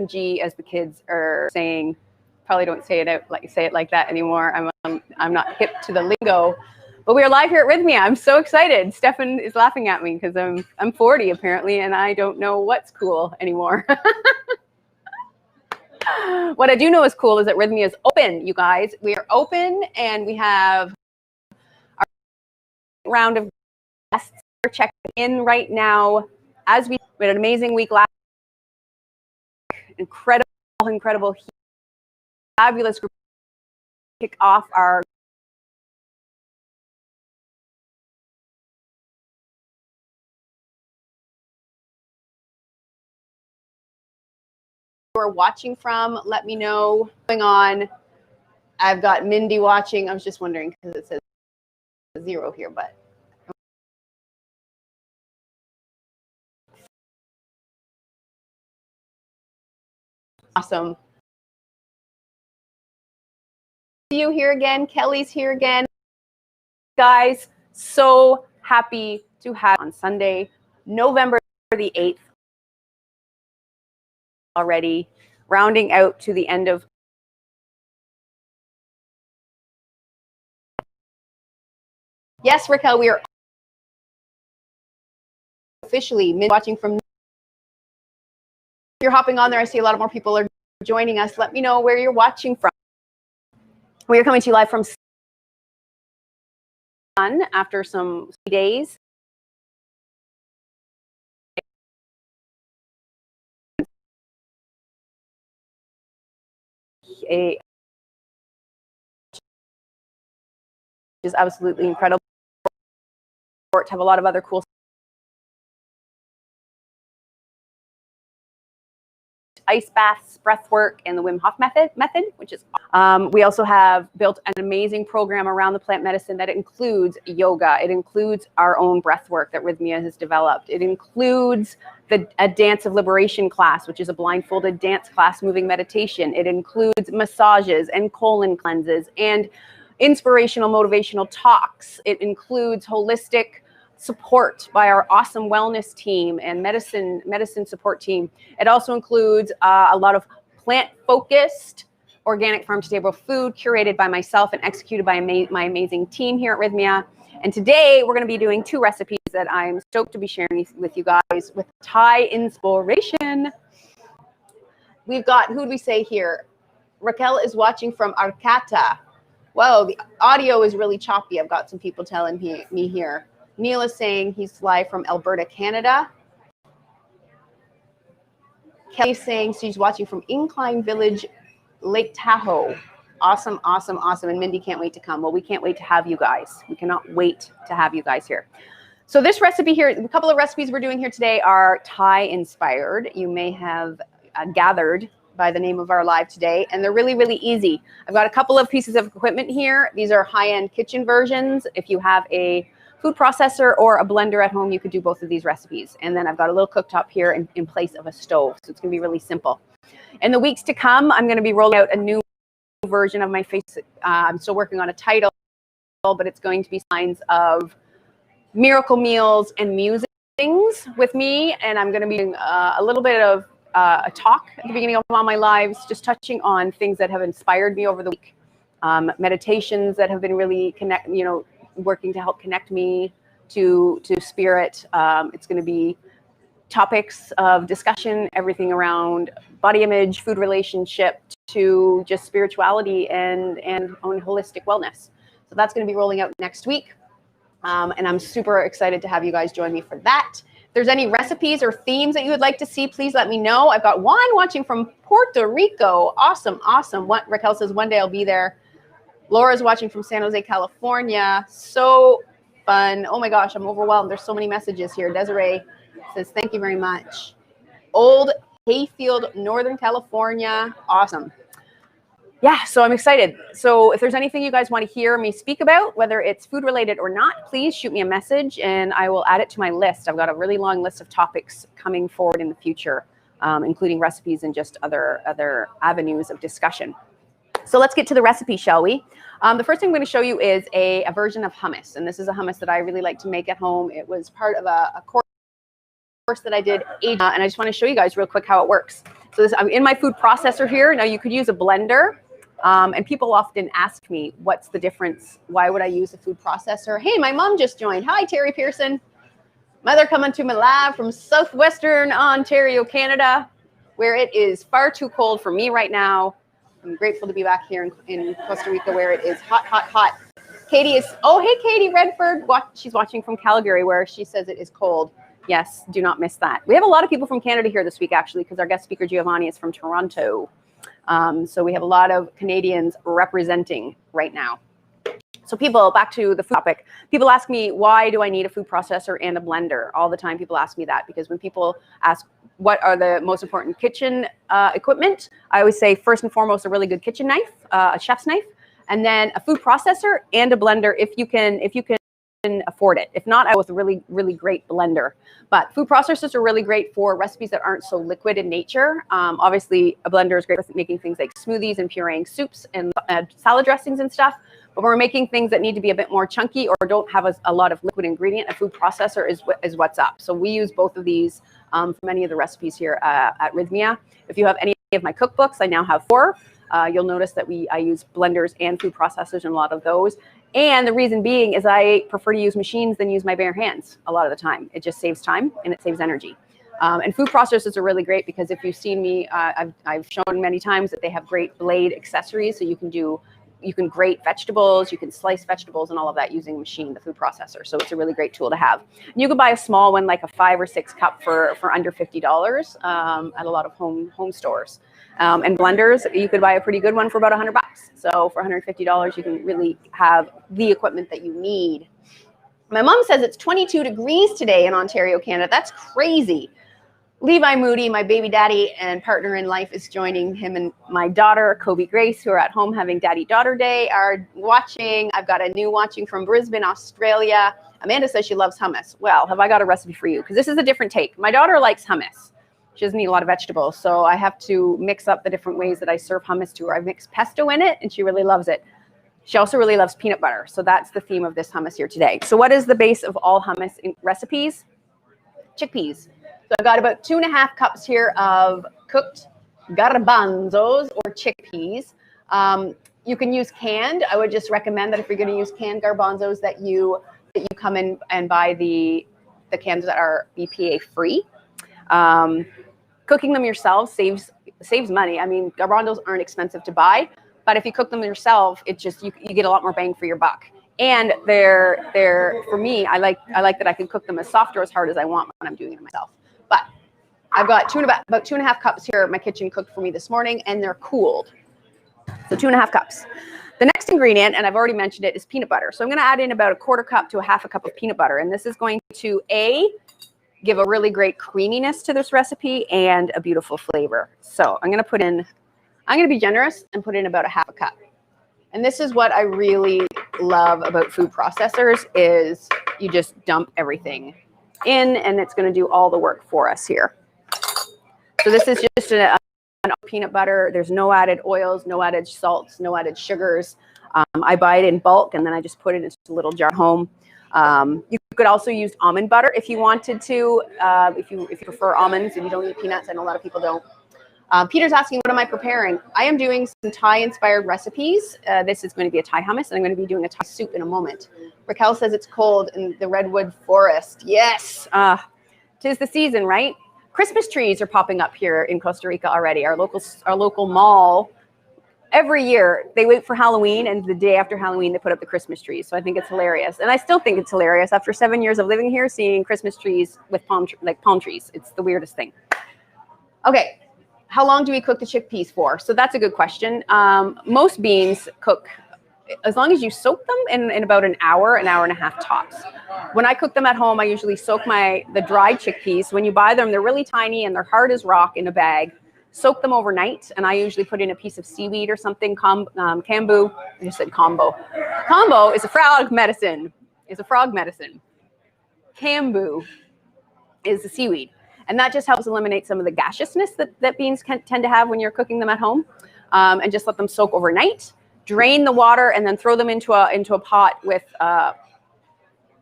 G, as the kids are saying. Probably don't say it like that anymore. I'm not hip to the lingo. But we are live here at Rythmia. I'm so excited. Stefan is laughing at me because I'm 40 apparently, and I don't know what's cool anymore. What I do know is cool is that Rythmia is open, you guys. We are open, and we have our round of guests checking in right now. As we had an amazing week last week. Incredible, fabulous group. Kick off our are watching from, let me know what's going on. I've got Mindy watching. I was just wondering because it says 0 here, but awesome. You here again. Kelly's here again. Guys, so happy to have on Sunday, November the 8th. Already rounding out to the end of yes, Raquel, we are officially watching from. If you're hopping on there, I see a lot more people are joining us. Let me know where you're watching from. We are coming to you live from Sun after some days. Which is absolutely incredible. To have a lot of other cool ice baths, breath work, and the Wim Hof method, which is we also have built an amazing program around the plant medicine that includes yoga. It includes our own breath work that Rythmia has developed. It includes a dance of liberation class, which is a blindfolded dance class, moving meditation. It includes massages and colon cleanses and inspirational, motivational talks. It includes holistic support by our awesome wellness team and medicine support team. It also includes a lot of plant-focused organic farm-to-table food curated by myself and executed by my amazing team here at Rythmia. And today we're going to be doing 2 recipes that I'm stoked to be sharing with you guys with Thai inspiration. We've got, who do we say here? Raquel is watching from Arcata. Whoa, the audio is really choppy. I've got some people telling me here. Neil is saying he's live from Alberta, Canada. Kelly's saying she's watching from Incline Village, Lake Tahoe. Awesome. And Mindy can't wait to come. Well, we can't wait to have you guys. We cannot wait to have you guys here. So this recipe here, a couple of recipes we're doing here today are Thai inspired. You may have gathered by the name of our live today, and they're really, really easy. I've got a couple of pieces of equipment here. These are high-end kitchen versions. If you have a food processor or a blender at home, you could do both of these recipes. And then I've got a little cooktop here in place of a stove. So it's gonna be really simple. In the weeks to come, I'm gonna be rolling out a new version of my face. I'm still working on a title, but it's going to be signs of miracle meals and musings with me. And I'm gonna be doing a little bit of a talk at the beginning of all my lives, just touching on things that have inspired me over the week. Meditations that have been really working to help connect me to spirit. It's going to be topics of discussion, everything around body image, food relationship, to just spirituality and own holistic wellness. So that's going to be rolling out next week. And I'm super excited to have you guys join me for that. If there's any recipes or themes that you would like to see, please let me know. I've got Juan watching from Puerto Rico. Awesome. Raquel says one day I'll be there. Laura's watching from San Jose, California. So fun. Oh my gosh, I'm overwhelmed. There's so many messages here. Desiree says, thank you very much. Old Hayfield, Northern California. Awesome. Yeah, so I'm excited. So if there's anything you guys want to hear me speak about, whether it's food related or not, please shoot me a message and I will add it to my list. I've got a really long list of topics coming forward in the future, including recipes and just other avenues of discussion. So let's get to the recipe, shall we? The first thing I'm going to show you is a version of hummus. And this is a hummus that I really like to make at home. It was part of a course that I did. And I just want to show you guys real quick how it works. So I'm in my food processor here. Now you could use a blender. And people often ask me, what's the difference? Why would I use a food processor? Hey, my mom just joined. Hi, Terry Pearson. Mother coming to me live from southwestern Ontario, Canada, where it is far too cold for me right now. I'm grateful to be back here in Costa Rica, where it is hot, hot, hot. Katie is, oh, hey, Katie Redford. She's watching from Calgary, where she says it is cold. Yes, do not miss that. We have a lot of people from Canada here this week, actually, because our guest speaker, Giovanni, is from Toronto. So we have a lot of Canadians representing right now. So people, back to the food topic, people ask me, why do I need a food processor and a blender? All the time people ask me that, because when people ask what are the most important kitchen equipment, I always say first and foremost, a really good kitchen knife, a chef's knife, and then a food processor and a blender if you can afford it. If not, I go with a really, really great blender. But food processors are really great for recipes that aren't so liquid in nature. Obviously, a blender is great for making things like smoothies and pureeing soups and salad dressings and stuff. But when we're making things that need to be a bit more chunky or don't have a lot of liquid ingredient, a food processor is what's up. So we use both of these for many of the recipes here at Rythmia. If you have any of my cookbooks, I now have 4. You'll notice that I use blenders and food processors in a lot of those. And the reason being is I prefer to use machines than use my bare hands a lot of the time. It just saves time and it saves energy. And food processors are really great because if you've seen me, I've shown many times that they have great blade accessories. So you can grate vegetables, you can slice vegetables and all of that using a machine, the food processor. So it's a really great tool to have. And you can buy a small one, like a 5 or 6 cup for under $50 at a lot of home stores. And blenders, you could buy a pretty good one for about $100. So for $150, you can really have the equipment that you need. My mom says it's 22 degrees today in Ontario, Canada. That's crazy. Levi Moody, my baby daddy and partner in life, is joining. Him and my daughter, Kobe Grace, who are at home having daddy-daughter day, are watching. I've got a new watching from Brisbane, Australia. Amanda says she loves hummus. Well, have I got a recipe for you? Because this is a different take. My daughter likes hummus. She doesn't eat a lot of vegetables, so I have to mix up the different ways that I serve hummus to her. I mix pesto in it, and she really loves it. She also really loves peanut butter, so that's the theme of this hummus here today. So what is the base of all hummus recipes? Chickpeas. So I've got about 2.5 cups here of cooked garbanzos or chickpeas. You can use canned. I would just recommend that if you're going to use canned garbanzos that you come in and buy the cans that are BPA free. Cooking them yourself saves money. I mean, garbanzos aren't expensive to buy, but if you cook them yourself, it just you get a lot more bang for your buck. And they're for me, I like that I can cook them as soft or as hard as I want when I'm doing it myself. But I've got about 2.5 cups here in my kitchen cooked for me this morning, and they're cooled. So 2.5 cups. The next ingredient, and I've already mentioned it, is peanut butter. So I'm going to add in about 1/4 cup to 1/2 cup of peanut butter, and this is going to give a really great creaminess to this recipe and a beautiful flavor. So I'm going to be generous and put in about 1/2 cup. And this is what I really love about food processors is you just dump everything in and it's going to do all the work for us here. So this is just an peanut butter. There's no added oils, no added salts, no added sugars. I buy it in bulk and then I just put it into a little jar at home. You could also use almond butter if you wanted to, if you prefer almonds and you don't eat peanuts. I know a lot of people don't. Peter's asking, what am I preparing? I am doing some Thai-inspired recipes. This is going to be a Thai hummus, and I'm going to be doing a Thai soup in a moment. Raquel says it's cold in the redwood forest. Yes, 'tis the season, right? Christmas trees are popping up here in Costa Rica already. Our local mall, every year they wait for Halloween, and the day after Halloween they put up the Christmas trees. So I think it's hilarious, and I still think it's hilarious after 7 years of living here, seeing Christmas trees with palm trees. It's the weirdest thing. Okay. How long do we cook the chickpeas for? So that's a good question. Most beans cook, as long as you soak them in about an hour and a half tops. When I cook them at home, I usually soak the dried chickpeas. When you buy them, they're really tiny and they're hard as rock in a bag. Soak them overnight, and I usually put in a piece of seaweed or something, kambu. I just said combo. Combo is a frog medicine. Kambu is the seaweed. And that just helps eliminate some of the gaseousness that beans tend to have when you're cooking them at home. And just let them soak overnight. Drain the water and then throw them into a pot with a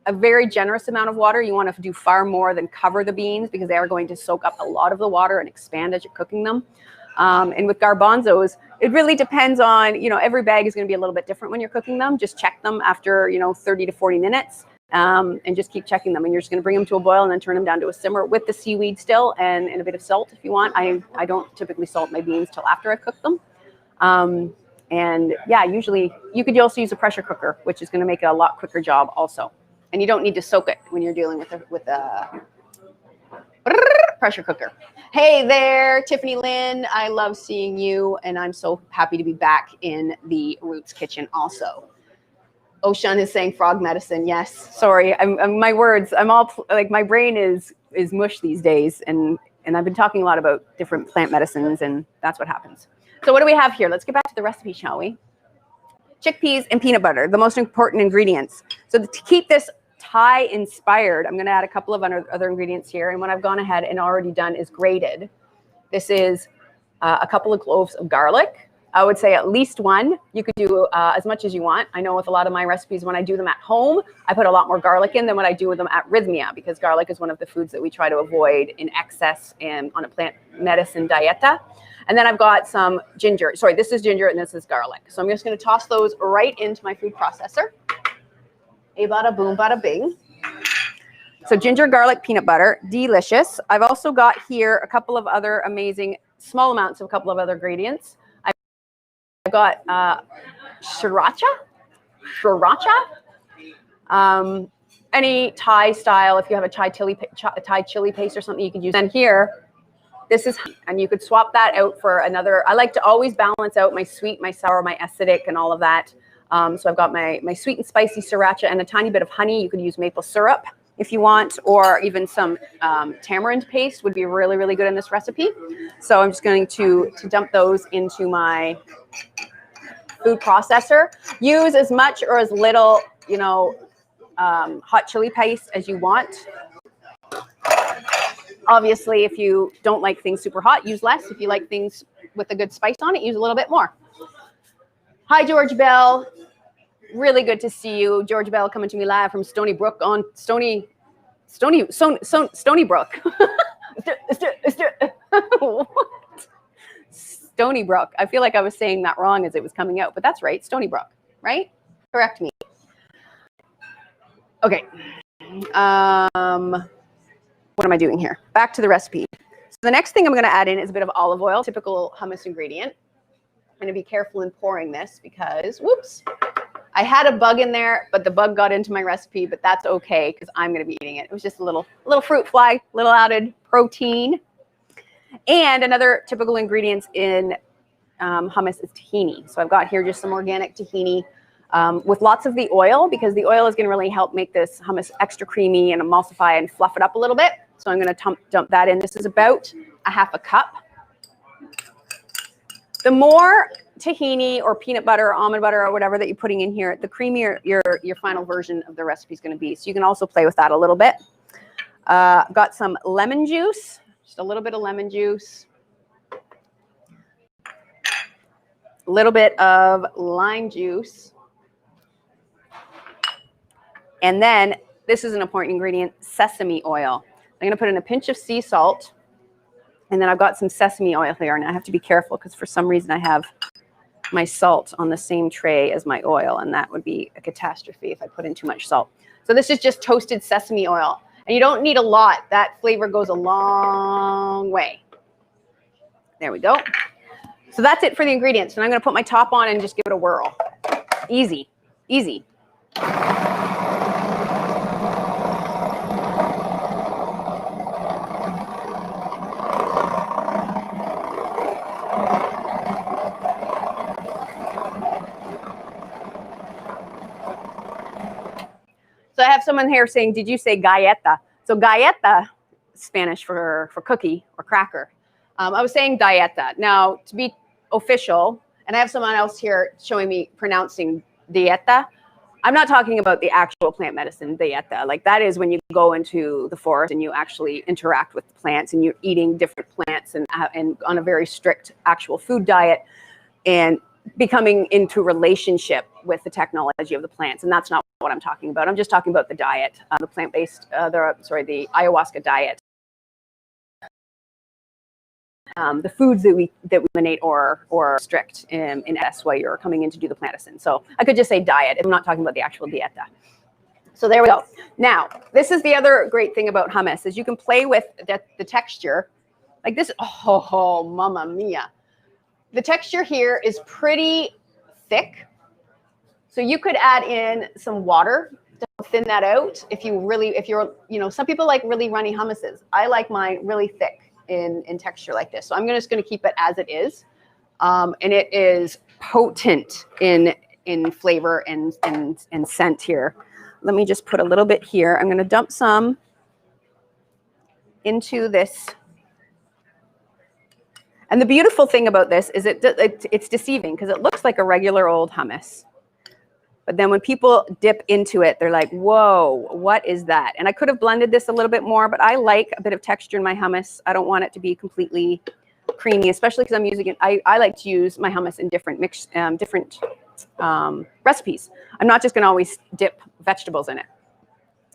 a very generous amount of water. You want to do far more than cover the beans because they are going to soak up a lot of the water and expand as you're cooking them. And with garbanzos, it really depends on, you know, every bag is going to be a little bit different when you're cooking them. Just check them after, you know, 30 to 40 minutes and just keep checking them. And you're just going to bring them to a boil and then turn them down to a simmer with the seaweed still and a bit of salt if you want. I don't typically salt my beans till after I cook them. And yeah, usually you could also use a pressure cooker, which is going to make it a lot quicker job also. And you don't need to soak it when you're dealing with a pressure cooker. Hey there, Tiffany Lynn. I love seeing you, and I'm so happy to be back in the Roots kitchen also. Oshan is saying frog medicine. Yes, sorry, my words. I'm all like my brain is mush these days, and I've been talking a lot about different plant medicines, and that's what happens. So what do we have here? Let's get back to the recipe, shall we? Chickpeas and peanut butter, the most important ingredients. So to keep this Thai inspired, I'm going to add a couple of other ingredients here. And what I've gone ahead and already done is grated. This is a couple of cloves of garlic. I would say at least one. You could do as much as you want. I know with a lot of my recipes, when I do them at home, I put a lot more garlic in than when I do them at Rythmia, because garlic is one of the foods that we try to avoid in excess and on a plant medicine dieta. And then I've got some ginger. Sorry, this is ginger and this is garlic. So I'm just going to toss those right into my food processor. A bada boom, bada bing. So ginger, garlic, peanut butter, delicious. I've also got here a couple of other amazing, small amounts of a couple of other ingredients. I've got sriracha. Any Thai style, if you have a Thai chili paste or something, you could use. And here, this is, and you could swap that out for another. I like to always balance out my sweet, my sour, my acidic, and all of that. So I've got my sweet and spicy sriracha and a tiny bit of honey. You could use maple syrup if you want, or even some tamarind paste would be really, really good in this recipe. So I'm just going to dump those into my food processor. Use as much or as little, you know, hot chili paste as you want. Obviously, if you don't like things super hot, use less. If you like things with a good spice on it, use a little bit more. Hi, George Bell. Really good to see you. George Bell coming to me live from Stony Brook on Stony Brook. What? Stony Brook. I feel like I was saying that wrong as it was coming out, but that's right. Stony Brook, right? Correct me. Okay. What am I doing here? Back to the recipe. So the next thing I'm going to add in is a bit of olive oil, typical hummus ingredient. I'm going to be careful in pouring this because, whoops, I had a bug in there, but the bug got into my recipe, but that's okay because I'm going to be eating it. It was just a little fruit fly, little added protein. And another typical ingredient in hummus is tahini. So I've got here just some organic tahini with lots of the oil, because the oil is going to really help make this hummus extra creamy and emulsify and fluff it up a little bit. So I'm going to dump that in. This is about a half a cup. The more tahini or peanut butter or almond butter or whatever that you're putting in here, the creamier your final version of the recipe is going to be. So you can also play with that a little bit. I've got some lemon juice, just a little bit of lemon juice. A little bit of lime juice. And then this is an important ingredient, sesame oil. I'm going to put in a pinch of sea salt. And then I've got some sesame oil here. And I have to be careful because for some reason I have my salt on the same tray as my oil. And that would be a catastrophe if I put in too much salt. So this is just toasted sesame oil. And you don't need a lot. That flavor goes a long way. There we go. So that's it for the ingredients. And I'm going to put my top on and just give it a whirl. Easy, easy. So I have someone here saying, did you say galleta? So galleta, Spanish for cookie or cracker. I was saying dieta. Now, to be official, and I have someone else here showing me pronouncing dieta. I'm not talking about the actual plant medicine dieta. Like that is when you go into the forest and you actually interact with the plants and you're eating different plants and on a very strict actual food diet. And becoming into relationship with the technology of the plants. And that's not what I'm talking about. I'm just talking about the diet, the plant-based, the ayahuasca diet. The foods that we eliminate or restrict in S while you're coming in to do the plant medicine. So I could just say diet. I'm not talking about the actual dieta. So there we go. Now, this is the other great thing about hummus is you can play with the texture. Like this, oh, mamma mia. The texture here is pretty thick. So you could add in some water to thin that out if you're, some people like really runny hummuses. I like mine really thick in texture like this. So I'm just going to keep it as it is. And it is potent in flavor and scent here. Let me just put a little bit here. I'm going to dump some into this. And the beautiful thing about this is it's deceiving because it looks like a regular old hummus. But then when people dip into it, they're like, whoa, what is that? And I could have blended this a little bit more, but I like a bit of texture in my hummus. I don't want it to be completely creamy, especially because I'm using it. I like to use my hummus in different recipes. I'm not just going to always dip vegetables in it.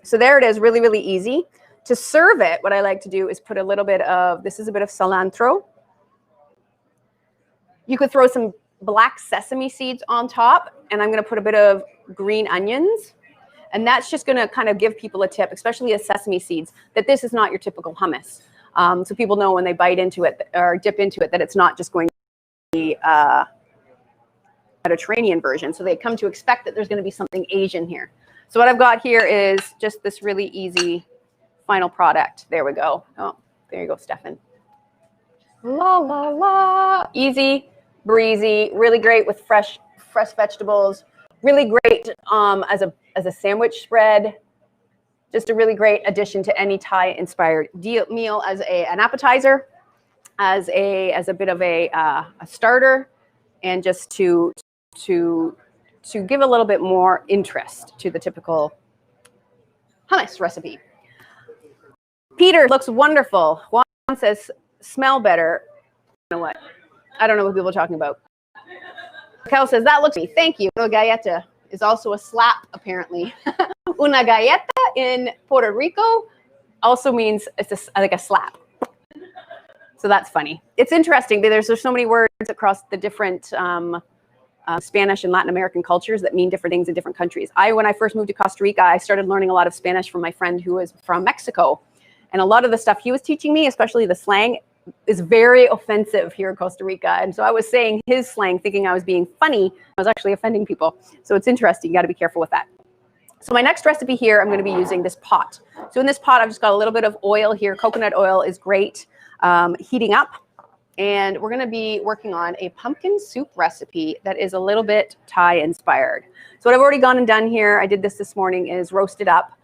So there it is, really, really easy. To serve it, what I like to do is put a little bit of, this is a bit of cilantro. You could throw some black sesame seeds on top, and I'm going to put a bit of green onions. And that's just going to kind of give people a tip, especially as sesame seeds, that this is not your typical hummus. So people know when they bite into it or dip into it that it's not just going to be a Mediterranean version. So they come to expect that there's going to be something Asian here. So what I've got here is just this really easy final product. There we go. Oh, there you go, Stefan. La, la, la. Easy, breezy, really great with fresh vegetables. Really great as a sandwich spread. Just a really great addition to any Thai-inspired meal as an appetizer, as a bit of a starter, and just to give a little bit more interest to the typical hummus recipe. Peter looks wonderful. Juan says, smell better. You know what? I don't know what people are talking about. Raquel says, that looks me. Thank you. Una galleta is also a slap, apparently. Una galleta in Puerto Rico also means it's like a slap. So that's funny. It's interesting, but there's so many words across the different Spanish and Latin American cultures that mean different things in different countries. When I first moved to Costa Rica, I started learning a lot of Spanish from my friend who was from Mexico. And a lot of the stuff he was teaching me, especially the slang, is very offensive here in Costa Rica. And so I was saying his slang thinking I was being funny. I was actually offending people. So it's interesting. You got to be careful with that. So my next recipe here, I'm going to be using this pot. So in this pot, I've just got a little bit of oil here. Coconut oil is great. Heating up. And we're going to be working on a pumpkin soup recipe that is a little bit Thai inspired. So what I've already gone and done here, I did this morning, is roasted up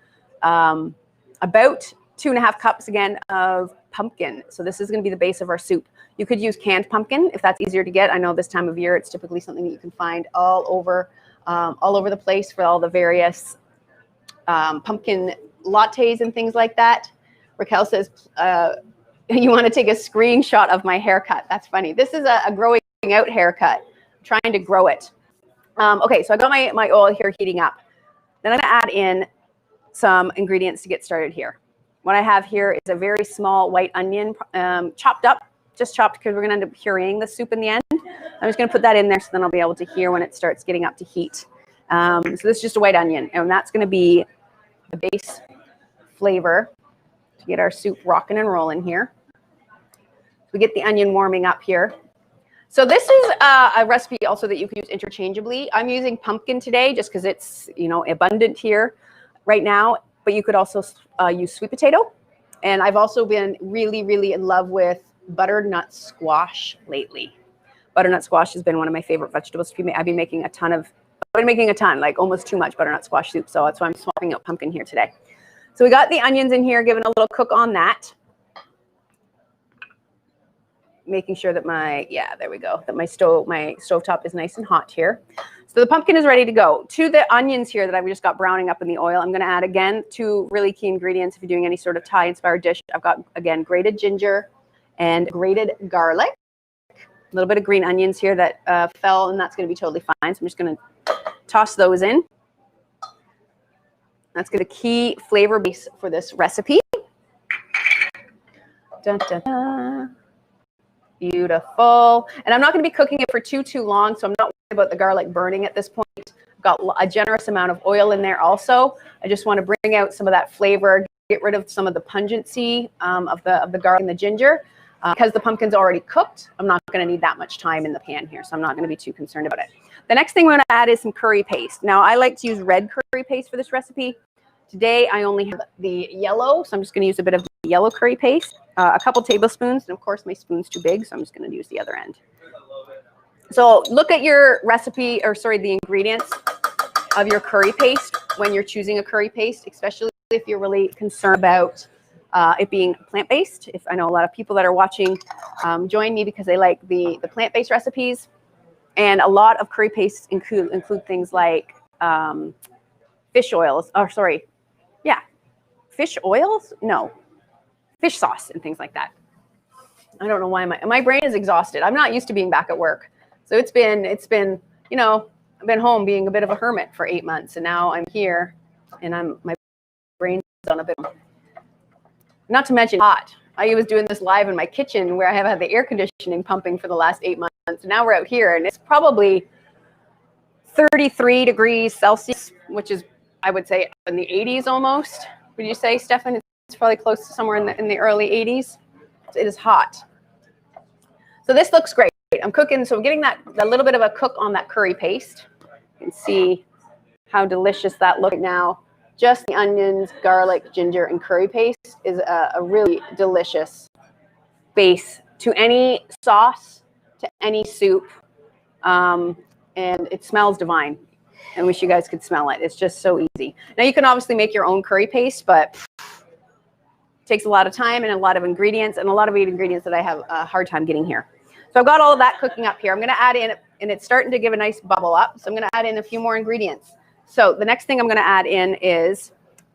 about 2.5 cups again of pumpkin. So this is going to be the base of our soup. You could use canned pumpkin if that's easier to get. I know this time of year it's typically something that you can find all over the place for all the various pumpkin lattes and things like that. Raquel says you want to take a screenshot of my haircut. That's funny. This is a growing out haircut. I'm trying to grow it. Okay, so I got my oil here heating up. Then I'm going to add in some ingredients to get started here. What I have here is a very small white onion, chopped up, just chopped because we're going to end up pureeing the soup in the end. I'm just going to put that in there so then I'll be able to hear when it starts getting up to heat. So this is just a white onion, and that's going to be the base flavor to get our soup rocking and rolling here. We get the onion warming up here. So this is a recipe also that you can use interchangeably. I'm using pumpkin today just because it's abundant here right now. But you could also use sweet potato. And I've also been really, really in love with butternut squash lately. Butternut squash has been one of my favorite vegetables. I've been making a ton, like almost too much butternut squash soup. So that's why I'm swapping out pumpkin here today. So we got the onions in here, giving a little cook on that. Making sure that my stovetop is nice and hot here. So the pumpkin is ready to go. To the onions here that I've just got browning up in the oil, I'm going to add again 2 really key ingredients if you're doing any sort of Thai-inspired dish. I've got, again, grated ginger and grated garlic. A little bit of green onions here that fell, and that's going to be totally fine. So I'm just going to toss those in. That's going to key flavor base for this recipe. Dun, dun, dun. Beautiful. And I'm not going to be cooking it for too long, so I'm not worried about the garlic burning at this point. I've got a generous amount of oil in there also. I just want to bring out some of that flavor, get rid of some of the pungency of the garlic and the ginger. Because the pumpkin's already cooked, I'm not going to need that much time in the pan here, so I'm not going to be too concerned about it. The next thing we're going to add is some curry paste. Now, I like to use red curry paste for this recipe. Today, I only have the yellow, so I'm just going to use a bit of the yellow curry paste, a couple tablespoons, and of course, my spoon's too big, so I'm just going to use the other end. So look at your recipe, or sorry, the ingredients of your curry paste when you're choosing a curry paste, especially if you're really concerned about it being plant-based. If I know a lot of people that are watching join me because they like the plant-based recipes, and a lot of curry pastes include things like fish oils. Oh, sorry, yeah, fish oils. No, fish sauce and things like that. I don't know why my brain is exhausted. I'm not used to being back at work, so it's been you know, I've been home being a bit of a hermit for 8 months, and now I'm here, and my brain's on a bit. Not to mention hot. I was doing this live in my kitchen where I have had the air conditioning pumping for the last 8 months. And now we're out here and it's probably 33 degrees Celsius, which is, I would say, in the 80s almost. Would you say, Stefan? It's probably close to somewhere in the early 80s. It is hot. So this looks great. I'm cooking, so I'm getting a little bit of a cook on that curry paste. You can see how delicious that looks now. Just the onions, garlic, ginger, and curry paste is a really delicious base to any sauce, to any soup, and it smells divine. I wish you guys could smell it. It's just so easy. Now you can obviously make your own curry paste, but it takes a lot of time and a lot of ingredients, and a lot of ingredients that I have a hard time getting here. So I've got all of that cooking up here. I'm going to add in, and it's starting to give a nice bubble up, so I'm going to add in a few more ingredients. So the next thing I'm going to add in is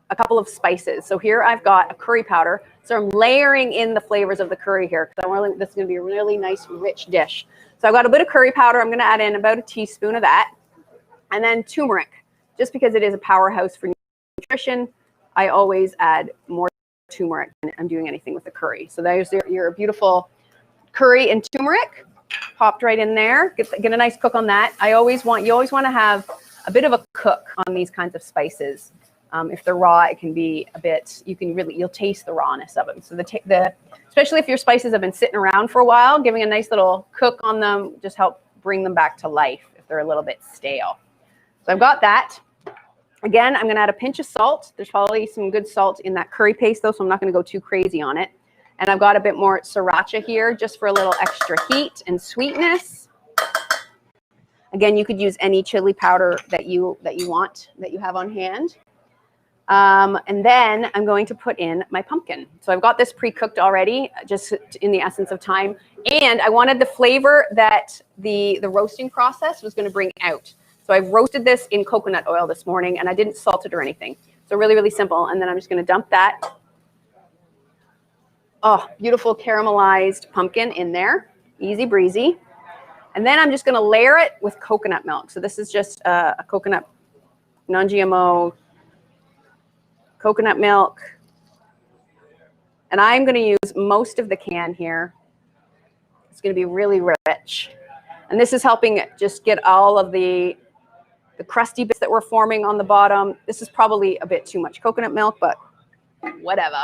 a couple of spices. So here I've got a curry powder. So I'm layering in the flavors of the curry here because this is going to be a really nice, rich dish. So I've got a bit of curry powder. I'm going to add in about a teaspoon of that. And then turmeric, just because it is a powerhouse for nutrition, I always add more turmeric when I'm doing anything with the curry. So there's your beautiful curry and turmeric popped right in there. Get a nice cook on that. You always want to have a bit of a cook on these kinds of spices. If they're raw, it can be a bit, you'll taste the rawness of them. So especially if your spices have been sitting around for a while, giving a nice little cook on them just help bring them back to life if they're a little bit stale. So I've got that. Again, I'm going to add a pinch of salt. There's probably some good salt in that curry paste though, so I'm not going to go too crazy on it. And I've got a bit more sriracha here just for a little extra heat and sweetness. Again, you could use any chili powder that you have on hand. And then I'm going to put in my pumpkin. So I've got this pre-cooked already, just in the essence of time. And I wanted the flavor that the roasting process was going to bring out. So I roasted this in coconut oil this morning, and I didn't salt it or anything. So really, really simple. And then I'm just going to dump that. Oh, beautiful caramelized pumpkin in there. Easy breezy. And then I'm just going to layer it with coconut milk. So this is just a coconut, non-GMO coconut milk. And I'm going to use most of the can here. It's going to be really rich. And this is helping just get all of the crusty bits that were forming on the bottom. This is probably a bit too much coconut milk, but whatever.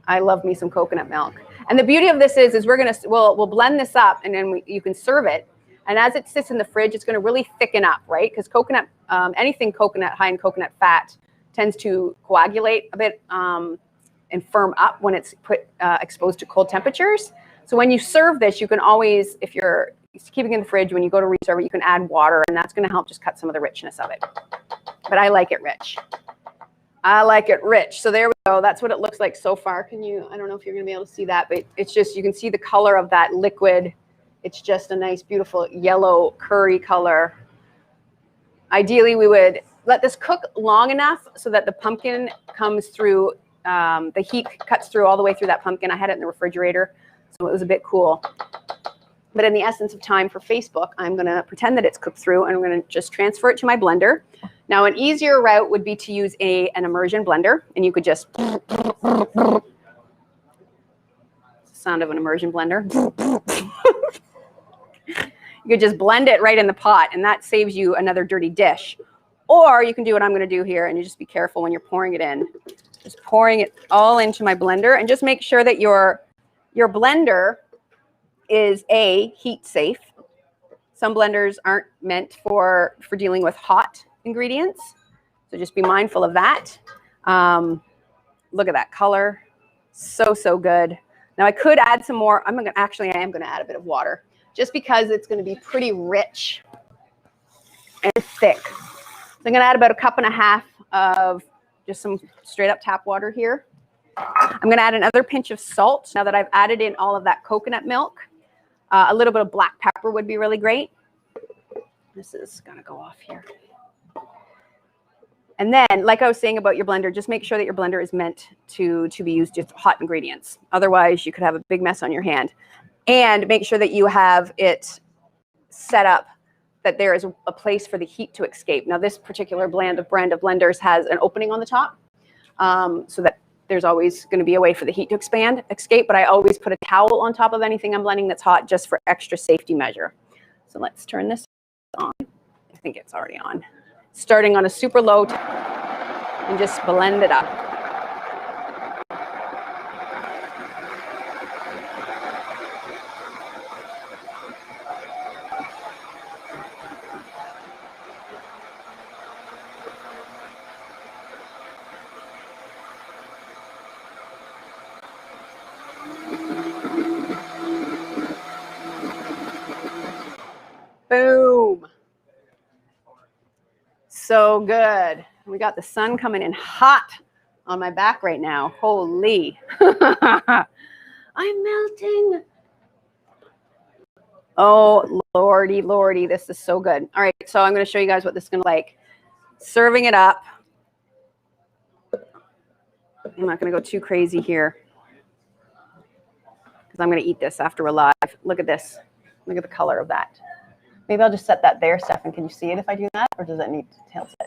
I love me some coconut milk. And the beauty of this is we'll blend this up, and then you can serve it. And as it sits in the fridge, it's going to really thicken up, right? Because coconut, anything coconut, high in coconut fat, tends to coagulate a bit and firm up when it's exposed to cold temperatures. So when you serve this, you can always, if you're keeping it in the fridge, when you go to reserve it, you can add water, and that's going to help just cut some of the richness of it. But I like it rich. I like it rich. So there we go. That's what it looks like so far. I don't know if you're going to be able to see that, but it's just, you can see the color of that liquid. It's just a nice, beautiful yellow curry color. Ideally, we would let this cook long enough so that the pumpkin comes through, the heat cuts through all the way through that pumpkin. I had it in the refrigerator, so it was a bit cool. But in the essence of time for Facebook, I'm going to pretend that it's cooked through, and I'm going to just transfer it to my blender. Now, an easier route would be to use an immersion blender, and you could just sound of an immersion blender. You could just blend it right in the pot, and that saves you another dirty dish. Or you can do what I'm going to do here, and you just be careful when you're pouring it in. Just pouring it all into my blender, and just make sure that your blender is heat safe. Some blenders aren't meant for dealing with hot ingredients, so just be mindful of that. Look at that color, so good. Now I could add some more. I am going to add a bit of water, just because it's going to be pretty rich and thick. So I'm going to add about 1.5 cups of just some straight up tap water here. I'm going to add another pinch of salt now that I've added in all of that coconut milk. A little bit of black pepper would be really great. This is going to go off here. And then, like I was saying about your blender, just make sure that your blender is meant to be used with hot ingredients. Otherwise, you could have a big mess on your hand. And make sure that you have it set up that there is a place for the heat to escape. Now, this particular brand of blenders has an opening on the top, so that there's always going to be a way for the heat to escape, but I always put a towel on top of anything I'm blending that's hot, just for extra safety measure. So let's turn this on. I think it's already on. Starting on a super low and just blend it up. Boom. So good. We got the sun coming in hot on my back right now. Holy. I'm melting. Oh, lordy, this is so good. All right, so I'm going to show you guys what this is going to look like. Serving it up. I'm not going to go too crazy here, because I'm going to eat this after we're live. Look at this. Look at the color of that. Maybe I'll just set that there, Stefan. Can you see it if I do that? Or does it need to tilt it?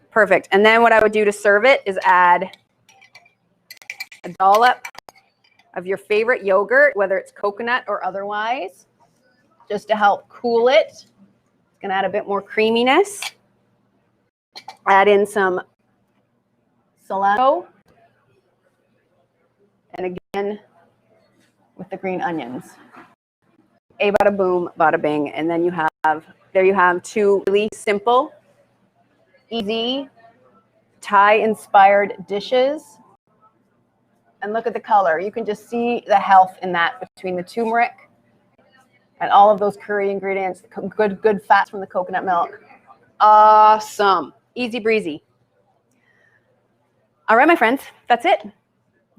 Perfect. And then what I would do to serve it is add a dollop of your favorite yogurt, whether it's coconut or otherwise, just to help cool it. It's going to add a bit more creaminess. Add in some cilantro. And again, with the green onions. A bada boom, bada bing. And then there you have 2 really simple, easy, Thai-inspired dishes. And look at the color. You can just see the health in that between the turmeric and all of those curry ingredients, good fats from the coconut milk. Awesome. Easy breezy. All right, my friends, that's it.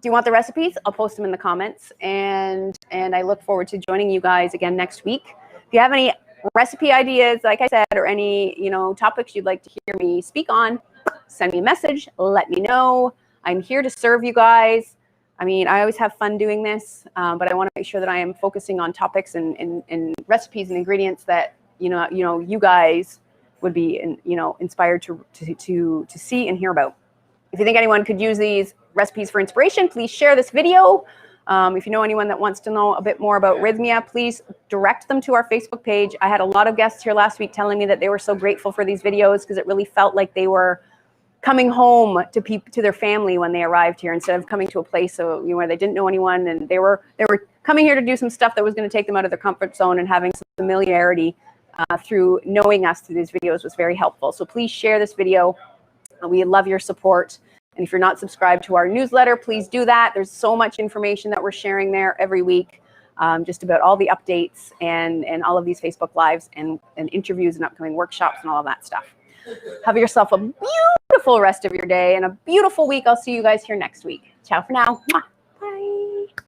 Do you want the recipes? I'll post them in the comments, and I look forward to joining you guys again next week. If you have any recipe ideas, like I said, or any topics you'd like to hear me speak on, send me a message. Let me know. I'm here to serve you guys. I mean, I always have fun doing this, but I want to make sure that I am focusing on topics and recipes and ingredients that you guys would be inspired to see and hear about. If you think anyone could use these recipes for inspiration, please share this video. If you know anyone that wants to know a bit more about Rythmia, please direct them to our Facebook page. I had a lot of guests here last week telling me that they were so grateful for these videos, because it really felt like they were coming home to their family when they arrived here, instead of coming to a place where they didn't know anyone, and they were coming here to do some stuff that was going to take them out of their comfort zone, and having some familiarity through knowing us through these videos was very helpful. So please share this video. We love your support. And if you're not subscribed to our newsletter, please do that. There's so much information that we're sharing there every week, just about all the updates and all of these Facebook Lives and interviews and upcoming workshops and all of that stuff. Have yourself a beautiful rest of your day and a beautiful week. I'll see you guys here next week. Ciao for now. Mwah.